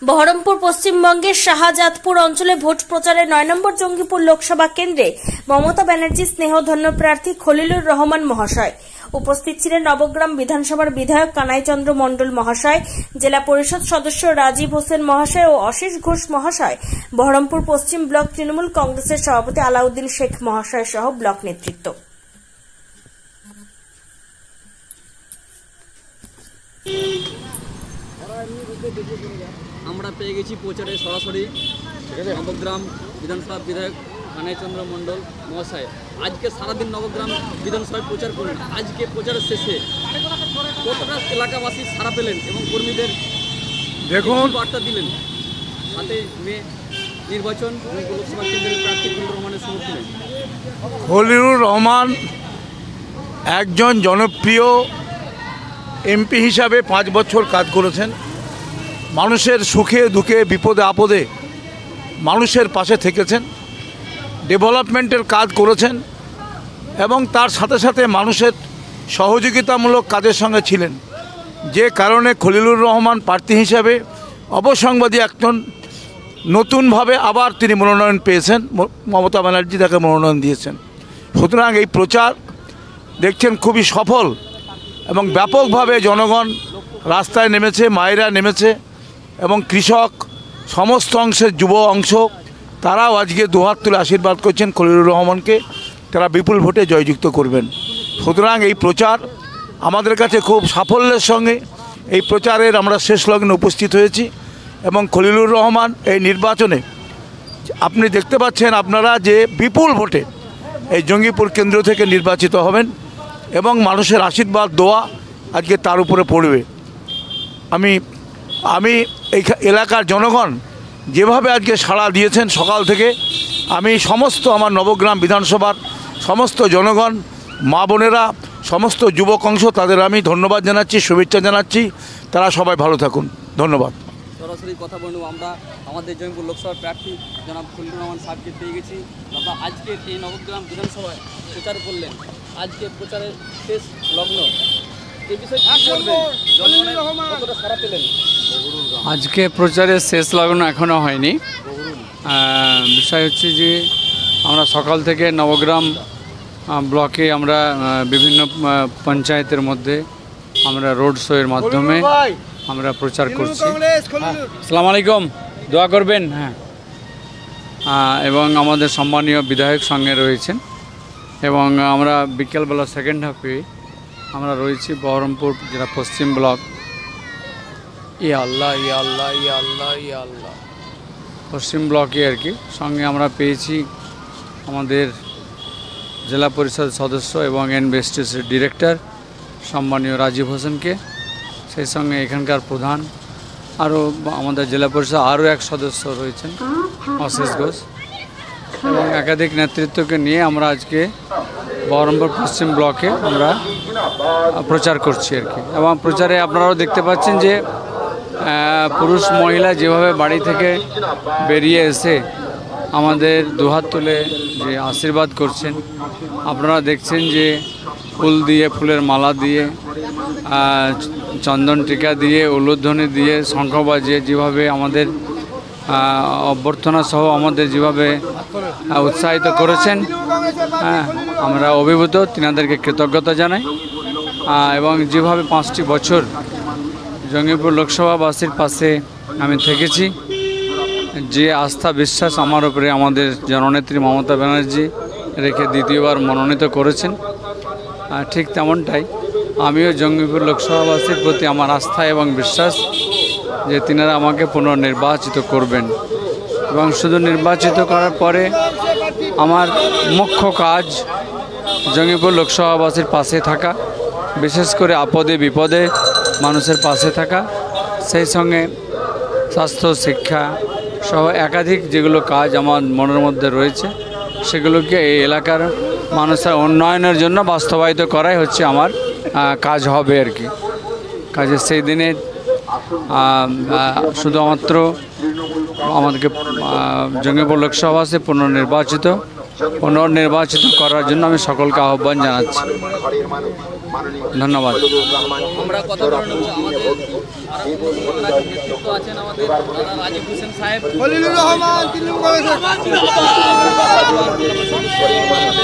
বহরমপুর পশ্চিমবঙ্গের শাহজাদপুর অঞ্চলে ভোট প্রচারে ৯ নম্বর জঙ্গিপুর লোকসভা কেন্দ্রে মমতা ব্যানার্জি স্নেহধন্য প্রার্থী খলিলুর রহমান মহাশয়। উপস্থিত ছিলেন নবগ্রাম বিধানসভার বিধায়ক কানাইচন্দ্র মণ্ডল মহাশয়, জেলা পরিষদ সদস্য রাজীব হোসেন মহাশয় ও অশিস ঘোষ মহাশয়, বহরমপুর পশ্চিম ব্লক তৃণমূল কংগ্রেসের সভাপতি আলাউদ্দিন শেখ মহাশয় সহ ব্লক নেতৃত্ব। আমরা পেয়ে গেছি প্রচারে সরাসরি নবগ্রাম বিধানসভা বিধায়ক কানাইচন্দ্র মণ্ডল মহাশয়। আজকে সারাদিন নবগ্রাম বিধানসভায় প্রচার করলেন। আজকে প্রচারের শেষে কতটা এলাকাবাসী সাড়া পেলেন এবং কর্মীদের দেখুন বার্তা দিলেন, সাথে মে নির্বাচন লোকসভা কেন্দ্রের প্রার্থী খলিলুর রহমানের সমর্থনে। খলিলুর রহমান একজন জনপ্রিয় এমপি হিসাবে 5 বছর কাজ করেছেন। মানুষের সুখে দুঃখে বিপদে আপদে মানুষের পাশে থেকেছেন, ডেভেলপমেন্টের কাজ করেছেন এবং তার সাথে সাথে মানুষের সহযোগিতামূলক কাজের সঙ্গে ছিলেন, যে কারণে খলিলুর রহমান প্রার্থী হিসাবে অবসংবাদী একজন নতুনভাবে আবার তিনি মনোনয়ন পেয়েছেন। মমতা ব্যানার্জি তাকে মনোনয়ন দিয়েছেন। সুতরাং এই প্রচার দেখছেন খুবই সফল এবং ব্যাপকভাবে জনগণ রাস্তায় নেমেছে, মায়েরা নেমেছে এবং কৃষক সমস্ত অংশের যুব অংশ তারাও আজকে দুহাত তুলে আশীর্বাদ করছেন খলিলুর রহমানকে, তারা বিপুল ভোটে জয়যুক্ত করবেন। সুতরাং এই প্রচার আমাদের কাছে খুব সাফল্যের সঙ্গে এই প্রচারের আমরা শেষ লগ্নে উপস্থিত হয়েছি এবং খলিলুর রহমান এই নির্বাচনে আপনি দেখতে পাচ্ছেন আপনারা যে বিপুল ভোটে এই জঙ্গিপুর কেন্দ্র থেকে নির্বাচিত হবেন এবং মানুষের আশীর্বাদ দোয়া আজকে তার উপরে পড়বে। আমি এই এলাকার জনগণ যেভাবে আজকে সাড়া দিয়েছেন সকাল থেকে, আমি সমস্ত আমার নবগ্রাম বিধানসভার সমস্ত জনগণ, মা বোনেরা, সমস্ত যুবক অংশ তাদের আমি ধন্যবাদ জানাচ্ছি, শুভেচ্ছা জানাচ্ছি। তারা সবাই ভালো থাকুন। ধন্যবাদ। সরাসরি কথা বলব আমরা আমাদের জঙ্গিপুর লোকসভার প্রার্থী জনাব খলিলুর রহমান সাহেবকে পেয়ে গেছি। দাদা, আজকে এই নবগ্রাম বিধানসভায় প্রচার করলেন, আজকে প্রচারের শেষ লগ্ন, এই বিষয়ে কি বলবেন? জনগণের কতটা সাড়া পেলেন? আজকে প্রচারের শেষ লগ্ন এখনও হয়নি। বিষয় হচ্ছে যে আমরা সকাল থেকে নবগ্রাম ব্লকে আমরা বিভিন্ন পঞ্চায়েতের মধ্যে আমরা রোড শোয়ের মাধ্যমে আমরা প্রচার করছি। আসসালামু আলাইকুম, দোয়া করবেন। হ্যাঁ, এবং আমাদের সম্মানীয় বিধায়ক সঙ্গে রয়েছেন এবং আমরা বিকেলবেলা সেকেন্ড হাফে আমরা রয়েছি বহরমপুর যেটা পশ্চিম ব্লক। ইয়া আল্লাহ ইয়া আল্লাহ ইয়া আল্লাহ ইয়া আল্লাহ পশ্চিম ব্লকে আর কি। সঙ্গে আমরা পেয়েছি আমাদের জেলা পরিষদ সদস্য এবং এনবিএসটিসির ডিরেক্টর সম্মানীয় রাজীব হোসেনকে, সেই সঙ্গে এখানকার প্রধান আরও আমাদের জেলা পরিষদ আরও এক সদস্য রয়েছেন অশিস ঘোষ এবং একাধিক নেতৃত্বকে নিয়ে আমরা আজকে বহরমপুর পশ্চিম ব্লকে আমরা প্রচার করছি আর কি। এবং প্রচারে আপনারাও দেখতে পাচ্ছেন যে পুরুষ মহিলা যেভাবে বাড়ি থেকে বেরিয়ে এসে আমাদের দুহাত তুলে যে আশীর্বাদ করছেন, আপনারা দেখছেন যে ফুল দিয়ে, ফুলের মালা দিয়ে, চন্দন টিকা দিয়ে, উলুধ্বনি দিয়ে, শঙ্খ বাজিয়ে যেভাবে আমাদের অভ্যর্থনা সহ আমাদের যেভাবে উৎসাহিত করেছেন, আমরা অভিভূত, তিনাদেরকে কৃতজ্ঞতা জানাই। এবং যেভাবে 5টি বছর জঙ্গিপুর লোকসভাবাসীর পাশে আমি থেকেছি, যে আস্থা বিশ্বাস আমার উপরে আমাদের জননেত্রী মমতা ব্যানার্জি রেখে দ্বিতীয়বার মনোনীত করেছেন, ঠিক তেমনটাই আমিও জঙ্গিপুর লোকসভাবাসীর প্রতি আমার আস্থা এবং বিশ্বাস যে তিনারা আমাকে পুনর্নির্বাচিত করবেন। এবং শুধু নির্বাচিত করার পরে আমার মুখ্য কাজ জঙ্গিপুর লোকসভাবাসীর পাশে থাকা, বিশেষ করে আপদে বিপদে মানুষের পাশে থাকা, সেই সঙ্গে স্বাস্থ্য, শিক্ষা সহ একাধিক যেগুলো কাজ আমার মনের মধ্যে রয়েছে সেগুলোকে এই এলাকার মানুষের উন্নয়নের জন্য বাস্তবায়িত করাই হচ্ছে আমার কাজ হবে আর কি। কাজে সেই দিনে শুধুমাত্র আমাদেরকে জঙ্গিপুর লোকসভাতে পুনর্নির্বাচিত করার জন্য আমি সকলকে আহ্বান জানাচ্ছি। ধন্যবাদ। আমরা কথা বলে নেব আমাদের আর নেতৃত্ব আছেন আমাদের দাদা রাজীব হোসেন সাহেব, খলিলুর রহমান, তৃণমূল কংগ্রেসের